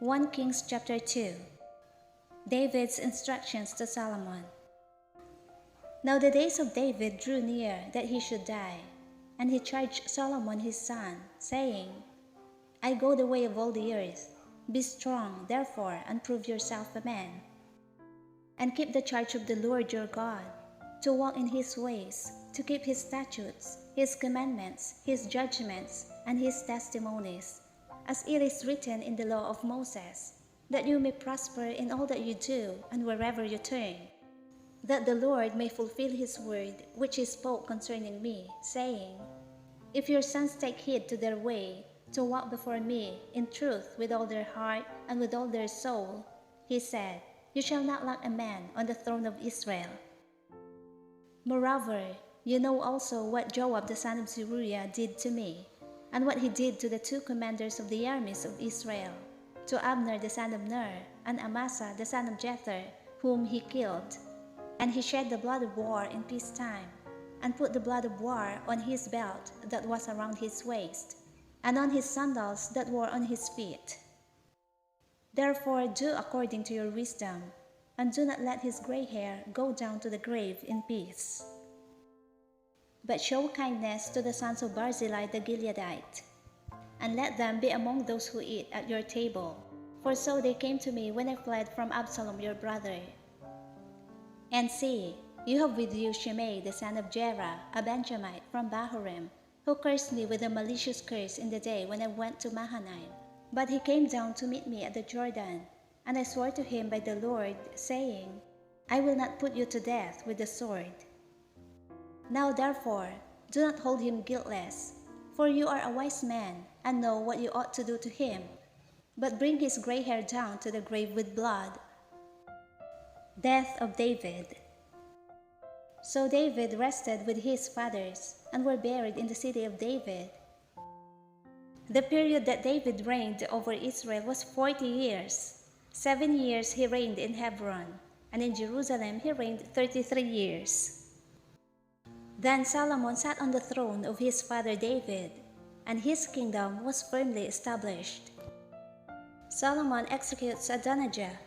1 Kings chapter 2. David's instructions to Solomon. Now the days of David drew near that he should die, and he charged Solomon his son, saying, I go the way of all the earth. Be strong, therefore, and prove yourself a man. And keep the charge of the Lord your God, to walk in his ways, to keep his statutes, his commandments, his judgments, and his testimonies, as it is written in the law of Moses, that you may prosper in all that you do and wherever you turn, that the Lord may fulfill his word which he spoke concerning me, saying, If your sons take heed to their way, to walk before me in truth with all their heart and with all their soul, he said, you shall not lack a man on the throne of Israel. Moreover, you know also what Joab the son of Zeruiah did to me, and what he did to the two commanders of the armies of Israel, to Abner the son of Ner, and Amasa the son of Jether, whom he killed. And he shed the blood of war in peacetime, and put the blood of war on his belt that was around his waist, and on his sandals that were on his feet. Therefore do according to your wisdom, and do not let his gray hair go down to the grave in peace. But show kindness to the sons of Barzillai the Gileadite, and let them be among those who eat at your table, for so they came to me when I fled from Absalom your brother. And see, you have with you Shimei the son of Gera, a Benjamite from Bahurim, who cursed me with a malicious curse in the day when I went to Mahanaim. But he came down to meet me at the Jordan, and I swore to him by the Lord, saying, I will not put you to death with the sword. Now therefore, do not hold him guiltless, for you are a wise man, and know what you ought to do to him, but bring his gray hair down to the grave with blood. Death of David. So David rested with his fathers, and were buried in the city of David. The period that David reigned over Israel was 40 years. 7 years he reigned in Hebron, and in Jerusalem he reigned 33 years. Then Solomon sat on the throne of his father David, and his kingdom was firmly established. Solomon executes Adonijah.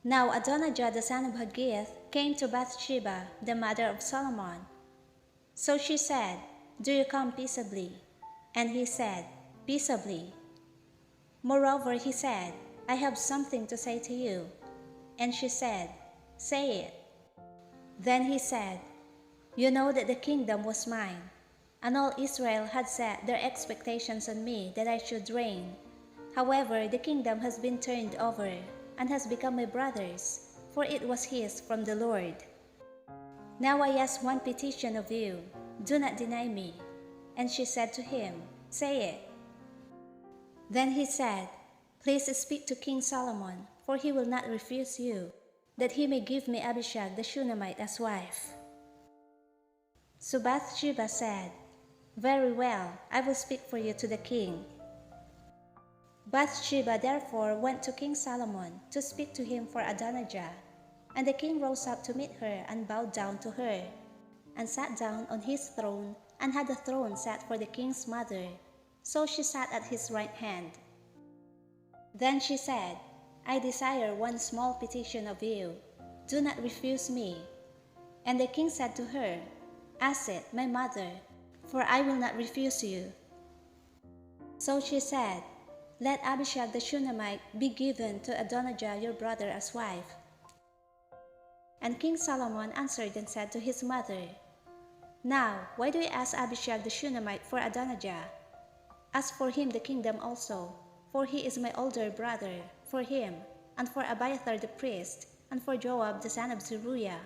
Now Adonijah the son of Haggith came to Bathsheba, the mother of Solomon. So she said, Do you come peaceably? And he said, Peaceably. Moreover he said, I have something to say to you. And she said, Say it. Then he said, You know that the kingdom was mine, and all Israel had set their expectations on me that I should reign. However, the kingdom has been turned over, and has become my brother's, for it was his from the Lord. Now I ask one petition of you, do not deny me. And she said to him, Say it. Then he said, Please speak to King Solomon, for he will not refuse you, that he may give me Abishag the Shunammite as wife. So Bathsheba said, Very well, I will speak for you to the king. Bathsheba therefore went to King Solomon to speak to him for Adonijah. And the king rose up to meet her and bowed down to her, and sat down on his throne, and had a throne set for the king's mother. So she sat at his right hand. Then she said, I desire one small petition of you. Do not refuse me. And the king said to her, Ask it, my mother, for I will not refuse you. So she said, Let Abishag the Shunammite be given to Adonijah your brother as wife. And King Solomon answered and said to his mother, Now, why do you ask Abishag the Shunammite for Adonijah? Ask for him the kingdom also, for he is my older brother, for him, and for Abiathar the priest, and for Joab the son of Zeruiah.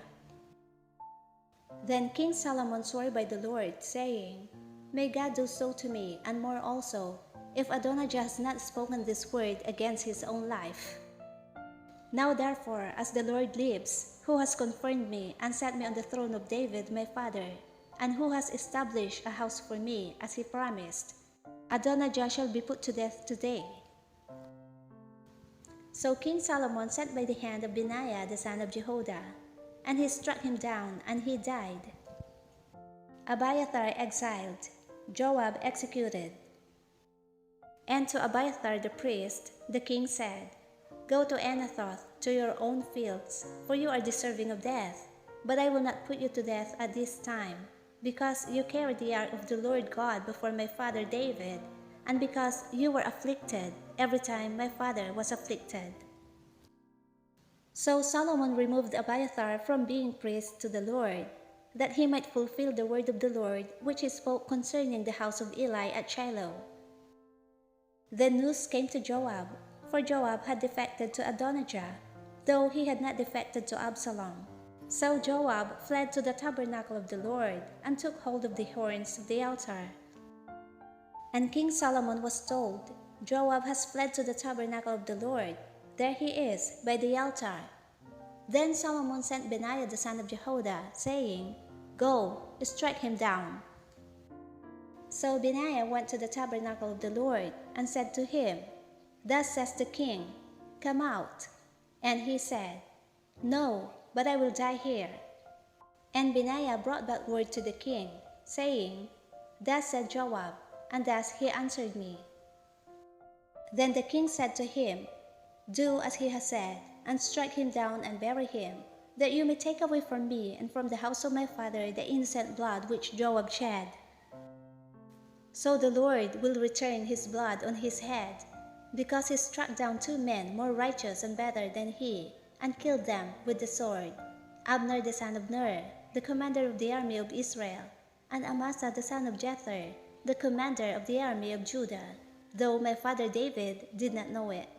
Then King Solomon swore by the Lord, saying, May God do so to me, and more also, if Adonijah has not spoken this word against his own life. Now therefore, as the Lord lives, who has confirmed me and set me on the throne of David my father, and who has established a house for me, as he promised, Adonijah shall be put to death today. So King Solomon sent by the hand of Benaiah the son of Jehoiada, and he struck him down, and he died. Abiathar exiled, Joab executed. And to Abiathar the priest, the king said, "Go to Anathoth, to your own fields, for you are deserving of death. But I will not put you to death at this time, because you carried the ark of the Lord God before my father David, and because you were afflicted every time my father was afflicted." So Solomon removed Abiathar from being priest to the Lord, that he might fulfill the word of the Lord which he spoke concerning the house of Eli at Shiloh. The news came to Joab, for Joab had defected to Adonijah, though he had not defected to Absalom. So Joab fled to the tabernacle of the Lord, and took hold of the horns of the altar. And King Solomon was told, "Joab has fled to the tabernacle of the Lord. There he is, by the altar." Then Solomon sent Benaiah the son of Jehoiada, saying, "Go, strike him down." So Benaiah went to the tabernacle of the Lord, and said to him, "Thus says the king, come out." And he said, "No, but I will die here." And Benaiah brought back word to the king, saying, "Thus said Joab, and thus he answered me." Then the king said to him, "Do as he has said, and strike him down and bury him, that you may take away from me and from the house of my father the innocent blood which Joab shed. So the Lord will return his blood on his head, because he struck down 2 men more righteous and better than he, and killed them with the sword, Abner the son of Ner, the commander of the army of Israel, and Amasa the son of Jether, the commander of the army of Judah, though my father David did not know it.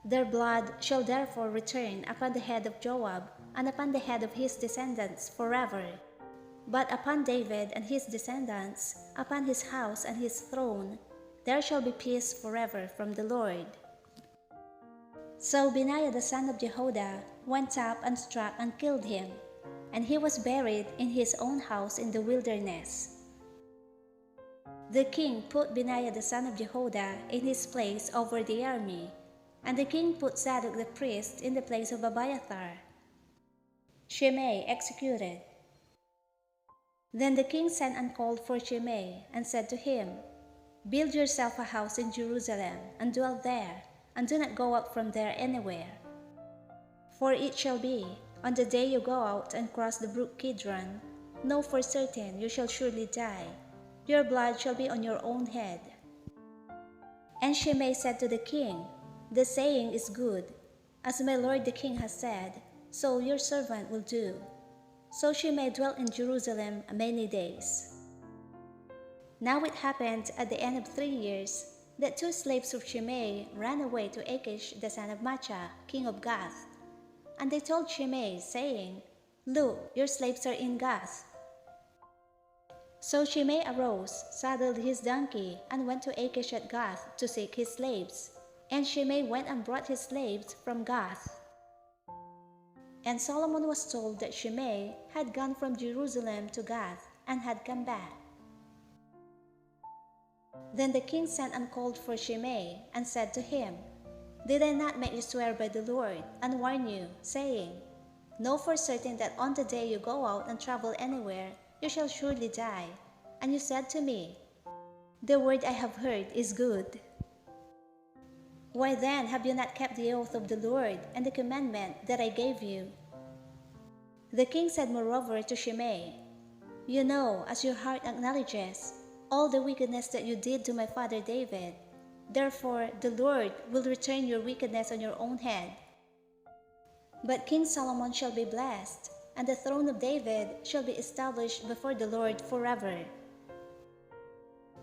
Their blood shall therefore return upon the head of Joab, and upon the head of his descendants forever. But upon David and his descendants, upon his house and his throne, there shall be peace forever from the Lord." So Benaiah the son of Jehoiada went up and struck and killed him, and he was buried in his own house in the wilderness. The king put Benaiah the son of Jehoiada in his place over the army, and the king put Zadok the priest in the place of Abiathar. Shimei executed. Then the king sent and called for Shimei, and said to him, "Build yourself a house in Jerusalem, and dwell there, and do not go up from there anywhere. For it shall be, on the day you go out and cross the brook Kidron, know for certain you shall surely die. Your blood shall be on your own head." And Shimei said to the king, "The saying is good. As my lord the king has said, so your servant will do." So Shimei dwelt in Jerusalem many days. Now it happened at the end of 3 years, that 2 slaves of Shimei ran away to Achish the son of Maachah, king of Gath. And they told Shimei, saying, "Look, your slaves are in Gath." So Shimei arose, saddled his donkey, and went to Achish at Gath to seek his slaves. And Shimei went and brought his slaves from Gath. And Solomon was told that Shimei had gone from Jerusalem to Gath, and had come back. Then the king sent and called for Shimei, and said to him, "Did I not make you swear by the Lord, and warn you, saying, Know for certain that on the day you go out and travel anywhere, you shall surely die? And you said to me, The word I have heard is good. Why then have you not kept the oath of the Lord and the commandment that I gave you?" The king said moreover to Shimei, "You know, as your heart acknowledges, all the wickedness that you did to my father David. Therefore the Lord will return your wickedness on your own head. But King Solomon shall be blessed, and the throne of David shall be established before the Lord forever."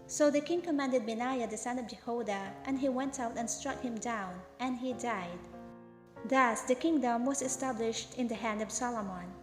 So the king commanded Benaiah the son of Jehoiada, and he went out and struck him down, and he died. Thus the kingdom was established in the hand of Solomon.